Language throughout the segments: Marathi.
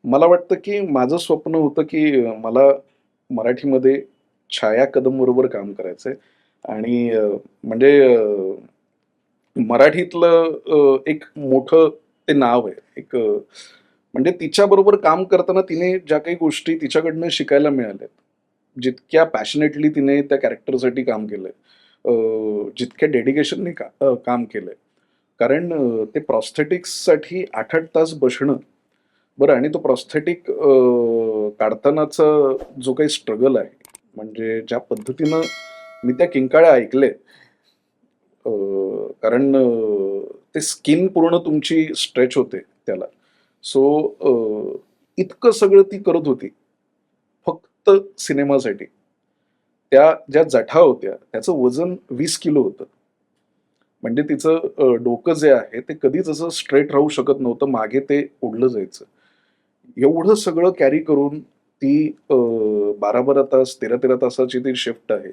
मला वाटतं, की माझं स्वप्न होतं, की मला मराठीमध्ये छाया कदम बरोबर काम करायचंय आणि म्हणजे मराठीतलं एक मोठं ते नाव आहे. एक म्हणजे तिच्याबरोबर काम करताना तिने ज्या काही गोष्टी तिच्याकडनं शिकायला मिळाल्यात, जितक्या पॅशनेटली तिने त्या कॅरेक्टरसाठी काम केलंय, जितक्या डेडिकेशनने काम केलंय. कारण ते प्रॉस्थेटिक्ससाठी 8-8 तास बसणं, बरं आणि तो प्रॉस्थेटिक काढतानाचा जो काही स्ट्रगल आहे, म्हणजे ज्या पद्धतीनं मी त्या किंकाळ्या ऐकल्या अ, कारण ते स्किन पूर्ण तुमची स्ट्रेच होते त्याला. सो इतकं सगळं ती करत होती, फक्त सिनेमासाठी. त्या ज्या जठा होत्या, त्याचं वजन 20 किलो होतं. म्हणजे तिचं डोकं जे आहे ते कधीच असं स्ट्रेट राहू शकत नव्हतं. मागे ते ओढलं जायचं. एवढं सगळं कॅरी करून ती 12-12 तास, 13-13 तासाची ती शिफ्ट आहे.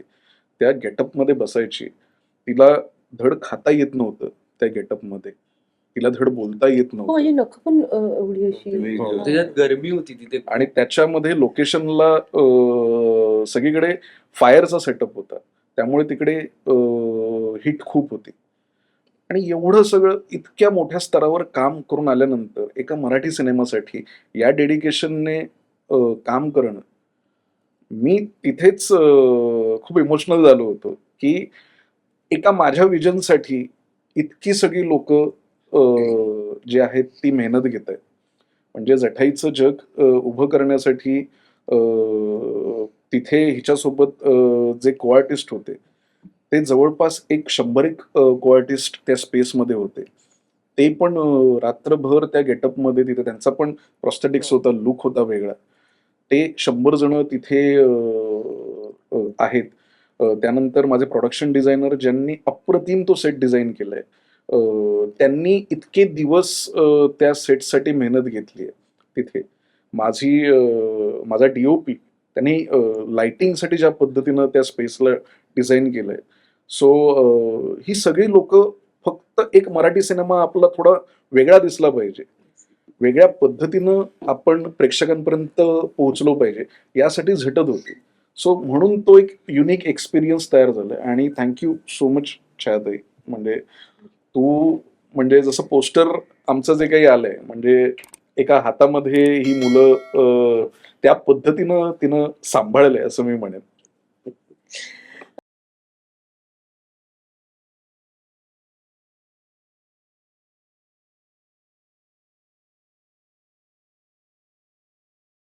त्या गेटअपमध्ये बसायची. तिला धड खाता येत नव्हतं त्या गेटअपमध्ये. तिला धड बोलता येत हो, नव्हतं. म्हणजे नखं पण एवढी अशी हो. त्याच्यात गरमी होती तिथे खूप. आणि त्याच्यामध्ये लोकेशनला सगळीकडे फायरचा सेटअप होता. त्यामुळे तिकडे हीट खूप होती. आणि एवढं सगळं इतक्या मोठ्या स्तरावर काम करून आल्यानंतर एका मराठी सिनेमासाठी या डेडिकेशनने काम करणं, मी तिथेच खूप इमोशनल झालो होतो, की एका माझ्या विजनसाठी इतकी सगळी लोकं जी आहेत ती मेहनत घेतायत. म्हणजे जठाईचं जग उभं करण्यासाठी अ, तिथे हिच्यासोबत जे को-आर्टिस्ट होते, ते जवळपास एक 100 एक को-आर्टिस्ट त्या स्पेसमध्ये होते. ते पण रात्रभर त्या गेटअपमध्ये तिथे त्यांचा पण प्रॉस्थेटिक्स होता, लूक होता वेगळा. ते 100 जण तिथे आहेत. त्यानंतर माझे प्रोडक्शन डिझायनर ज्यांनी अप्रतिम तो सेट डिझाइन केलाय. त्यांनी इतके दिवस त्या सेटसाठी मेहनत घेतलीये तिथे. माझा डी-ओ-पी त्यांनी लाइटिंगसाठी ज्या पद्धतीनं त्या स्पेसला डिझाइन केलंय. सो ही सगळी लोकं फक्त एक मराठी सिनेमा आपला थोडा वेगळा दिसला पाहिजे. वेगळ्या पद्धतीनं आपण प्रेक्षकांपर्यंत पोहोचलो पाहिजे, यासाठी झटत होती. सो म्हणून तो एक युनिक एक्सपिरियन्स तयार झालाय आणि थँक यू सो मच छायाताई. म्हणजे तू म्हणजे जसं पोस्टर आमचं जे काही आलंय, म्हणजे एका हातामध्ये ही मुलं त्या पद्धतीनं तिनं सांभाळलंय असं मी म्हणेन.